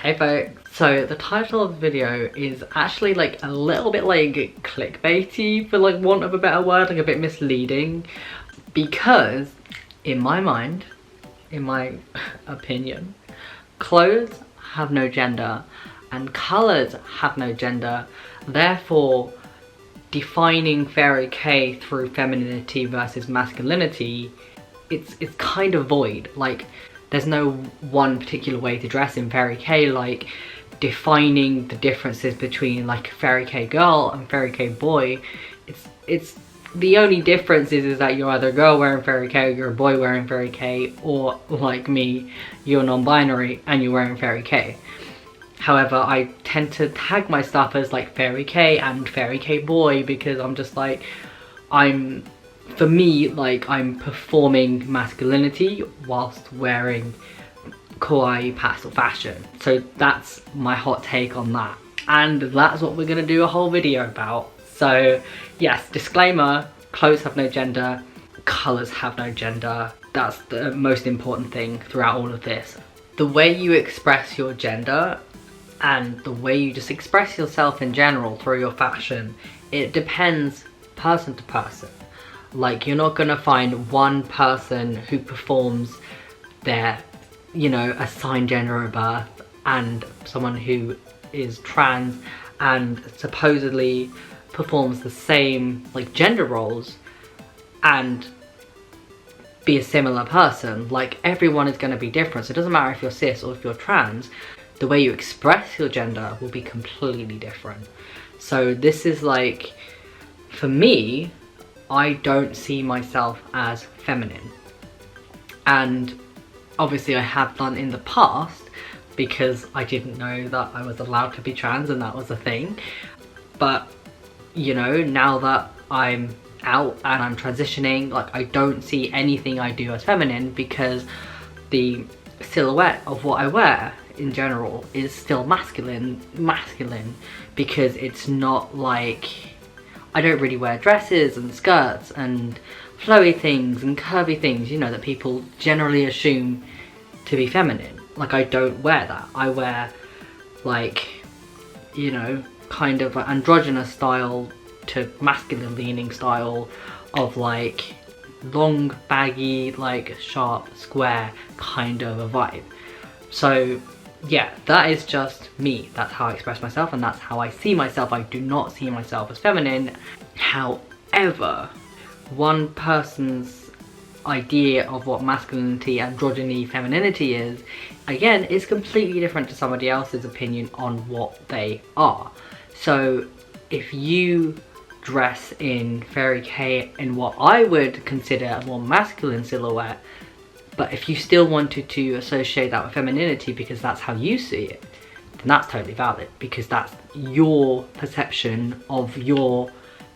Hey folks, so the title of the video is actually like a little bit like clickbaity, for like want of a better word, like a bit misleading, because in my mind, in my opinion, clothes have no gender and colours have no gender. Therefore, defining Fairy K through femininity versus masculinity, it's kind of void. Like, there's no one particular way to dress in Fairy K. Like, defining the differences between like Fairy K girl and Fairy K boy, it's the only difference is that you're either a girl wearing Fairy K or you're a boy wearing Fairy K, or like me, you're non-binary and you're wearing Fairy K. However, I tend to tag my stuff as like Fairy K and Fairy K boy because I'm just like, for me, like, I'm performing masculinity whilst wearing kawaii pastel fashion. So that's my hot take on that. And that's what we're gonna do a whole video about. So yes, disclaimer, clothes have no gender, colours have no gender. That's the most important thing throughout all of this. The way you express your gender and the way you just express yourself in general through your fashion, it depends person to person. Like, you're not gonna find one person who performs their, you know, assigned gender at birth and someone who is trans and supposedly performs the same like gender roles and be a similar person. Like, everyone is gonna be different. So it doesn't matter if you're cis or if you're trans, the way you express your gender will be completely different. So this is like, for me, I don't see myself as feminine, and obviously I have done in the past because I didn't know that I was allowed to be trans and that was a thing. But you know, now that I'm out and I'm transitioning, like, I don't see anything I do as feminine because the silhouette of what I wear in general is still masculine because it's not like, I don't really wear dresses and skirts and flowy things and curvy things, you know, that people generally assume to be feminine. Like, I don't wear that. I wear, like, you know, kind of an androgynous style to masculine leaning style of like long, baggy, like sharp, square kind of a vibe. So yeah, that is just me. That's how I express myself and that's how I see myself. I do not see myself as feminine. However, one person's idea of what masculinity, androgyny, femininity is, again, is completely different to somebody else's opinion on what they are. So if you dress in Fairy K in what I would consider a more masculine silhouette, but if you still wanted to associate that with femininity because that's how you see it, then that's totally valid, because that's your perception of your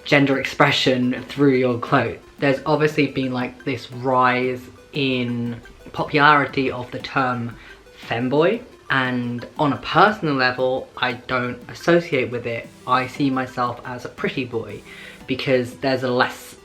gender expression through your clothes. There's obviously been like this rise in popularity of the term femboy, and on a personal level, I don't associate with it. I see myself as a pretty boy because there's a less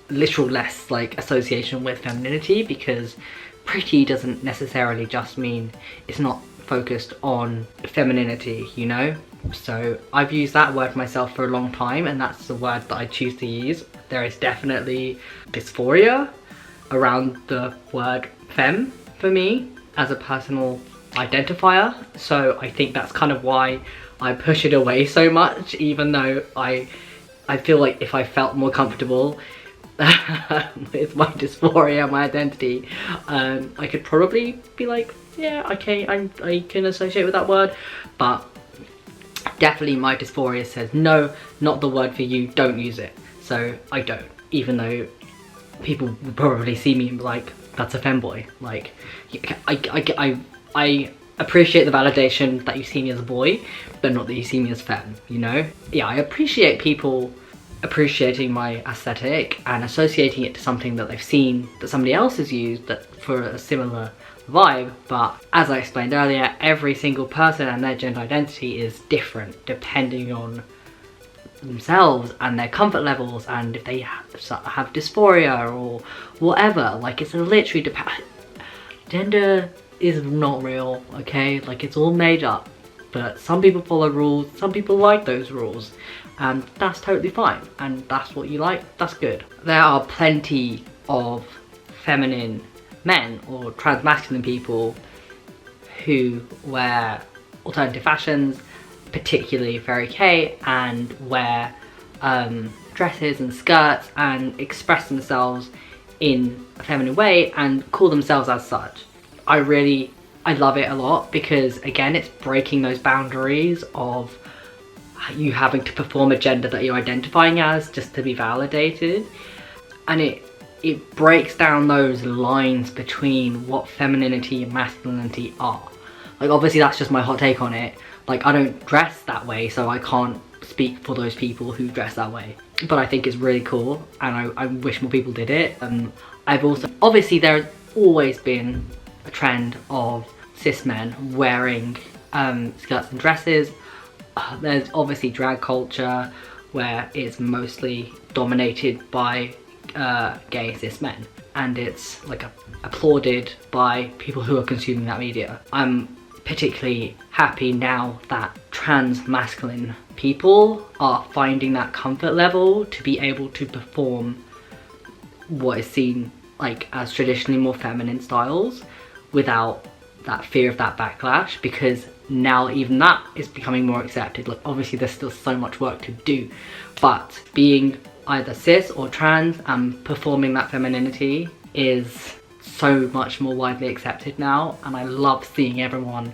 like association with femininity, because pretty doesn't necessarily just mean it's not focused on femininity, you know? So I've used that word myself for a long time and that's the word that I choose to use. There is definitely dysphoria around the word femme for me as a personal identifier, so I think that's kind of why I push it away so much, even though I feel like if I felt more comfortable with my dysphoria, my identity, I could probably be like, yeah, okay, I can associate with that word, but definitely my dysphoria says, no, not the word for you, don't use it. So I don't, even though people would probably see me and be like, that's a femboy. Like, I appreciate the validation that you see me as a boy, but not that you see me as femme, you know? Yeah, I appreciate people appreciating my aesthetic and associating it to something that they've seen that somebody else has used that for a similar vibe, but as I explained earlier, every single person and their gender identity is different depending on themselves and their comfort levels, and if they have dysphoria or whatever. Like, it's literally gender is not real, okay? Like, it's all made up. but some people follow rules, some people like those rules, and that's totally fine, and that's what you like, that's good. There are plenty of feminine men or trans-masculine people who wear alternative fashions, particularly Fairy K, and wear dresses and skirts and express themselves in a feminine way and call themselves as such. I love it a lot because, again, it's breaking those boundaries of you having to perform a gender that you're identifying as just to be validated, and it breaks down those lines between what femininity and masculinity are. Like, obviously that's just my hot take on it. Like, I don't dress that way, so I can't speak for those people who dress that way. But I think it's really cool, and I wish more people did it. I've also, obviously there's always been a trend of cis men wearing skirts and dresses. There's obviously drag culture where it's mostly dominated by gay cis men, and it's like applauded by people who are consuming that media. I'm particularly happy now that trans masculine people are finding that comfort level to be able to perform what is seen like as traditionally more feminine styles without that fear of that backlash, because now even that is becoming more accepted. Like, obviously there's still so much work to do, but being either cis or trans and performing that femininity is so much more widely accepted now, and I love seeing everyone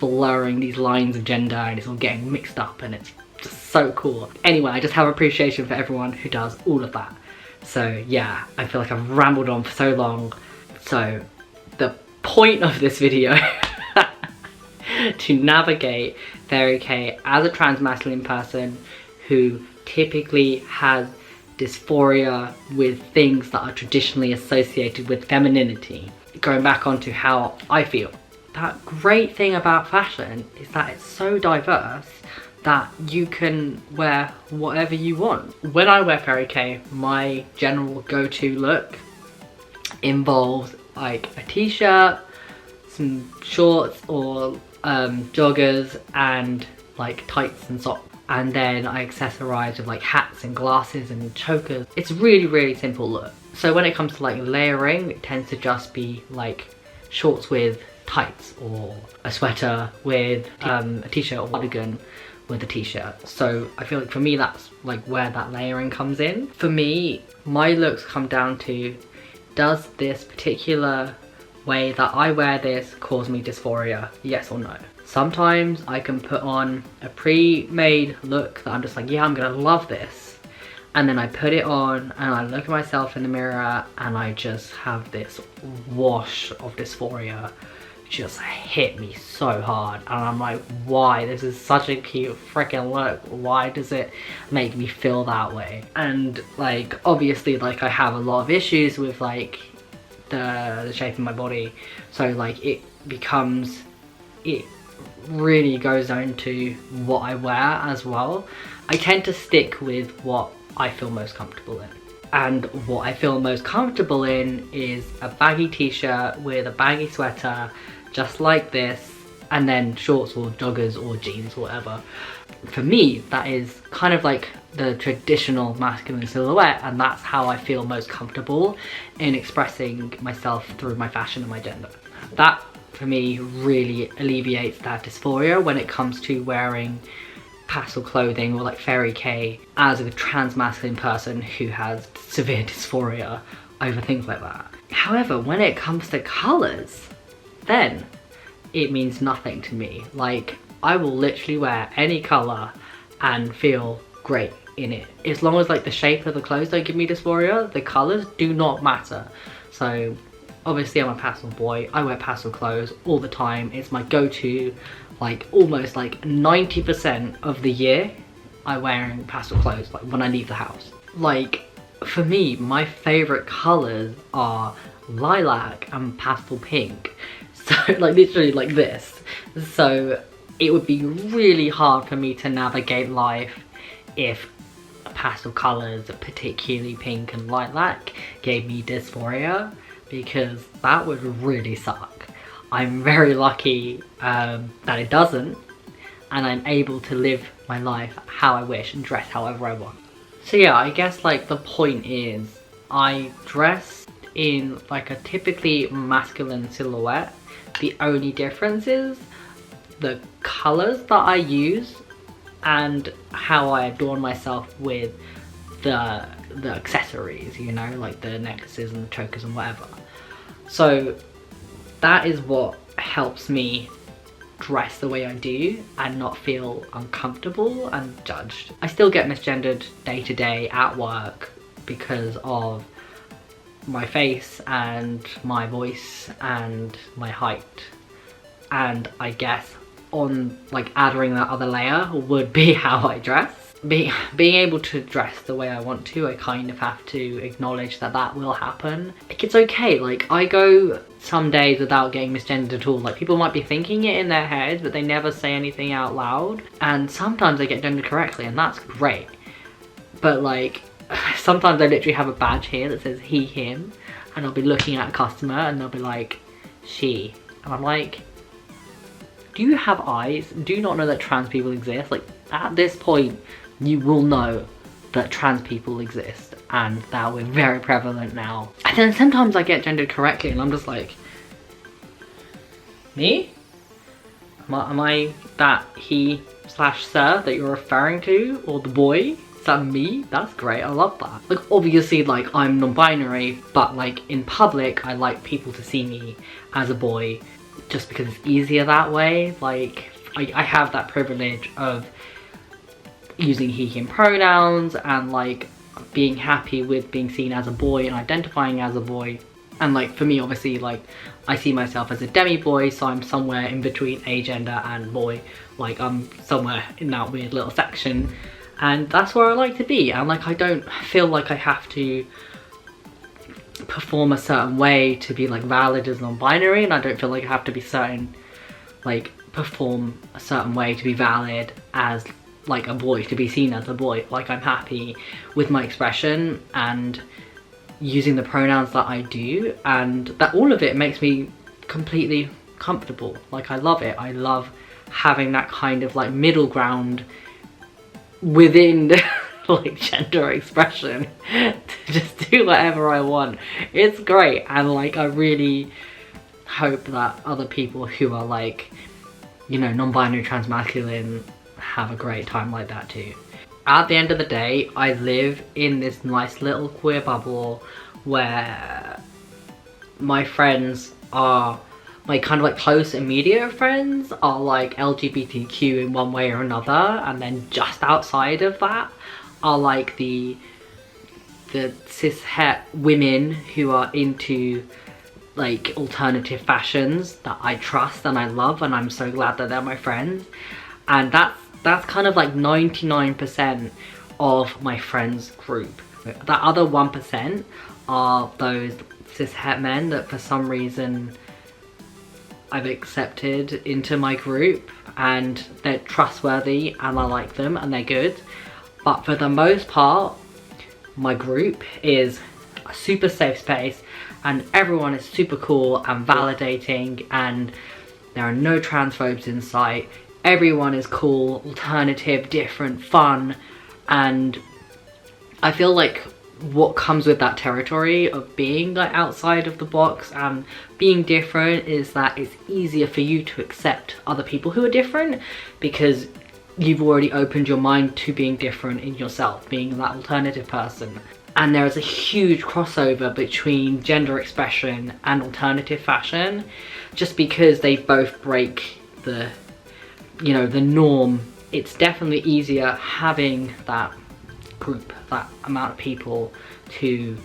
blurring these lines of gender and it's all getting mixed up, and it's just so cool. Anyway, I just have appreciation for everyone who does all of that. So yeah, I feel like I've rambled on for so long. So the point of this video to navigate Fairy K as a trans masculine person who typically has dysphoria with things that are traditionally associated with femininity. Going back onto how I feel, that great thing about fashion is that it's so diverse that you can wear whatever you want. When I wear Fairy K, my general go-to look involves like a t-shirt, some shorts or joggers, and like tights and socks. And then I accessorize with like hats and glasses and chokers. It's really simple look. So when it comes to like layering, it tends to just be like shorts with tights, or a sweater with a t-shirt, or cardigan with a t-shirt. So I feel like for me that's like where that layering comes in. For me, my looks come down to, does this particular way that I wear this cause me dysphoria? Yes or no? Sometimes I can put on a pre-made look that I'm just like, yeah, I'm gonna love this. And then I put it on and I look at myself in the mirror and I just have this wash of dysphoria just hit me so hard. And I'm like, why? This is such a cute freaking look. Why does it make me feel that way? And like, obviously, like I have a lot of issues with like the shape of my body. So like it really goes down to what I wear as well. I tend to stick with what I feel most comfortable in. And what I feel most comfortable in is a baggy t-shirt with a baggy sweater, just like this, and then shorts or joggers or jeans or whatever. For me, that is kind of like the traditional masculine silhouette, and that's how I feel most comfortable in expressing myself through my fashion and my gender. That for me really alleviates that dysphoria when it comes to wearing pastel clothing or like Fairy K as a trans masculine person who has severe dysphoria over things like that. However, when it comes to colours, then it means nothing to me. Like, I will literally wear any colour and feel great in it. As long as like the shape of the clothes don't give me dysphoria, the colours do not matter. So obviously I'm a pastel boy, I wear pastel clothes all the time. It's my go-to, like almost like 90% of the year I'm wearing pastel clothes, like when I leave the house. Like for me, my favourite colours are lilac and pastel pink. So like literally like this. So it would be really hard for me to navigate life if pastel colours, particularly pink and lilac, gave me dysphoria, because that would really suck. I'm very lucky that it doesn't, and I'm able to live my life how I wish and dress however I want. So yeah, I guess like the point is I dress in like a typically masculine silhouette. The only difference is the colors that I use and how I adorn myself with the accessories, you know, like the necklaces and the chokers and whatever. So that is what helps me dress the way I do and not feel uncomfortable and judged. I still get misgendered day to day at work because of my face and my voice and my height, and I guess on like adding that other layer would be how I dress. Being able to dress the way I want to, I kind of have to acknowledge that that will happen. Like, it's okay, like I go some days without getting misgendered at all. Like, people might be thinking it in their heads, but they never say anything out loud. And sometimes I get gendered correctly, and that's great. But like, sometimes I literally have a badge here that says he, him, and I'll be looking at a customer and they'll be like, she. And I'm like, do you have eyes? Do you not know that trans people exist? Like, at this point, you will know that trans people exist and that we're very prevalent now. And then sometimes I get gendered correctly and I'm just like, me? Am I that he/sir that you're referring to? Or the boy? Is that me? That's great, I love that. Like, obviously, like, I'm non-binary, but like in public, I like people to see me as a boy just because it's easier that way. Like, I have that privilege of using he, him pronouns and like being happy with being seen as a boy and identifying as a boy. And like for me, obviously, like I see myself as a demi-boy, so I'm somewhere in between agender and boy. Like I'm somewhere in that weird little section, and that's where I like to be. And like I don't feel like I have to perform a certain way to be like valid as non-binary, and I don't feel like I have to be perform a certain way to be valid as like a boy, to be seen as a boy. Like, I'm happy with my expression and using the pronouns that I do, and that all of it makes me completely comfortable. Like, I love it. I love having that kind of like middle ground within like gender expression to just do whatever I want. It's great, and like I really hope that other people who are like, you know, non-binary, trans-masculine have a great time like that too. At the end of the day, I live in this nice little queer bubble where my friends are, my kind of like close immediate friends are like LGBTQ in one way or another, and then just outside of that are like the cis-het women who are into like alternative fashions that I trust and I love, and I'm so glad that they're my friends. And that's kind of like 99% of my friends group. That other 1% are those cis-het men that for some reason I've accepted into my group, and they're trustworthy and I like them and they're good. But for the most part, my group is a super safe space and everyone is super cool and validating, and there are no transphobes in sight. Everyone is cool, alternative, different, fun, and I feel like what comes with that territory of being like outside of the box and being different is that it's easier for you to accept other people who are different because you've already opened your mind to being different in yourself, being that alternative person. And there is a huge crossover between gender expression and alternative fashion, just because they both break the, you know, the norm. It's definitely easier having that group, that amount of people to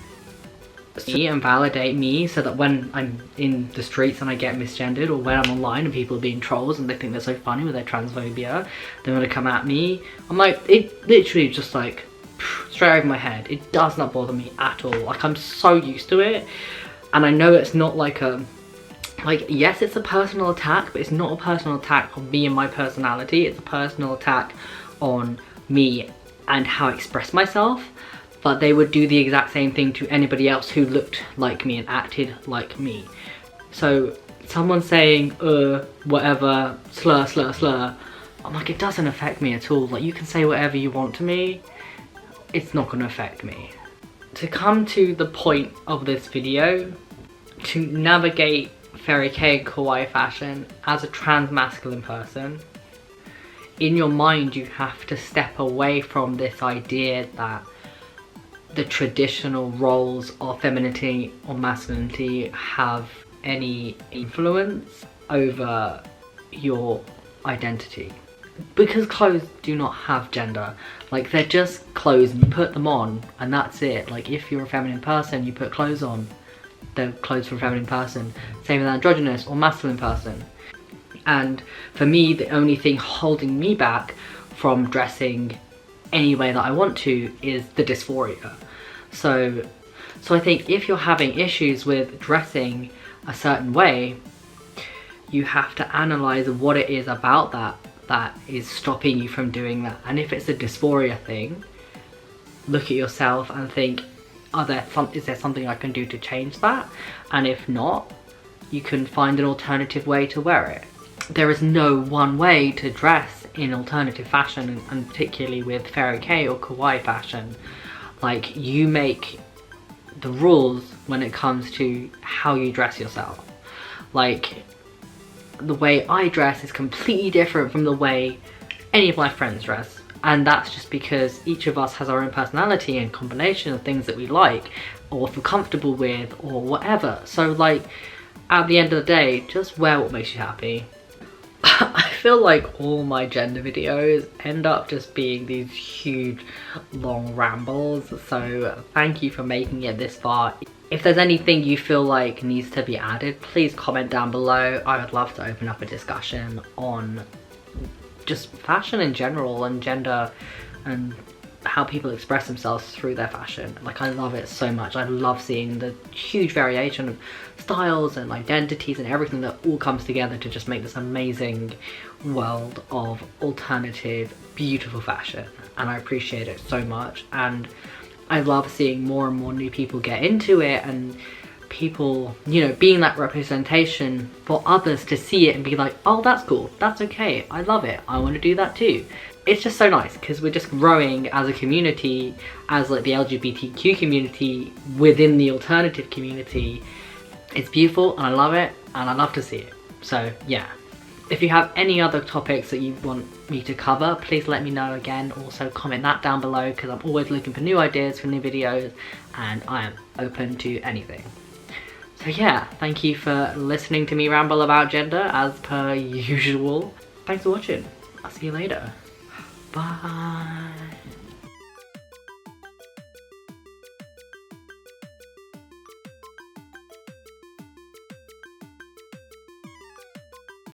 see and validate me, so that when I'm in the streets and I get misgendered, or when I'm online and people are being trolls and they think they're so funny with their transphobia, they want to come at me. I'm like, it literally just like straight over my head. It does not bother me at all. Like, I'm so used to it, and I know it's not like a, like, yes, it's a personal attack, but it's not a personal attack on me and my personality. It's a personal attack on me and how I express myself. But they would do the exact same thing to anybody else who looked like me and acted like me. So someone saying whatever, slur, slur, slur, I'm like, it doesn't affect me at all. Like, you can say whatever you want to me, it's not gonna affect me. To come to the point of this video, to navigate fairy K and kawaii fashion as a trans masculine person, in your mind you have to step away from this idea that the traditional roles of femininity or masculinity have any influence over your identity. Because clothes do not have gender. Like, they're just clothes and you put them on and that's it. Like, if you're a feminine person, you put clothes on. They're clothes for a feminine person. Same with an androgynous or masculine person. And for me, the only thing holding me back from dressing any way that I want to is the dysphoria. So I think if you're having issues with dressing a certain way, you have to analyze what it is about that is stopping you from doing that. And if it's a dysphoria thing, look at yourself and think, is there something I can do to change that? And if not, you can find an alternative way to wear it. There is no one way to dress in alternative fashion, and particularly with fairy K or kawaii fashion. Like, you make the rules when it comes to how you dress yourself. Like, the way I dress is completely different from the way any of my friends dress. And that's just because each of us has our own personality and combination of things that we like or feel comfortable with or whatever. So, like, at the end of the day, just wear what makes you happy. I feel like all my gender videos end up just being these huge long rambles, so thank you for making it this far. If there's anything you feel like needs to be added, please comment down below. I would love to open up a discussion on just fashion in general and gender and how people express themselves through their fashion. Like, I love it so much. I love seeing the huge variation of styles and identities and everything that all comes together to just make this amazing world of alternative, beautiful fashion. And I appreciate it so much. And I love seeing more and more new people get into it, and people, you know, being that representation for others to see it and be like, oh, that's cool, that's okay, I love it, I want to do that too. It's just so nice because we're just growing as a community, as like the LGBTQ community within the alternative community. It's beautiful and I love it and I love to see it. So yeah, if you have any other topics that you want me to cover, please let me know again. Also comment that down below because I'm always looking for new ideas for new videos and I am open to anything. So yeah, thank you for listening to me ramble about gender as per usual. Thanks for watching. I'll see you later. Bye.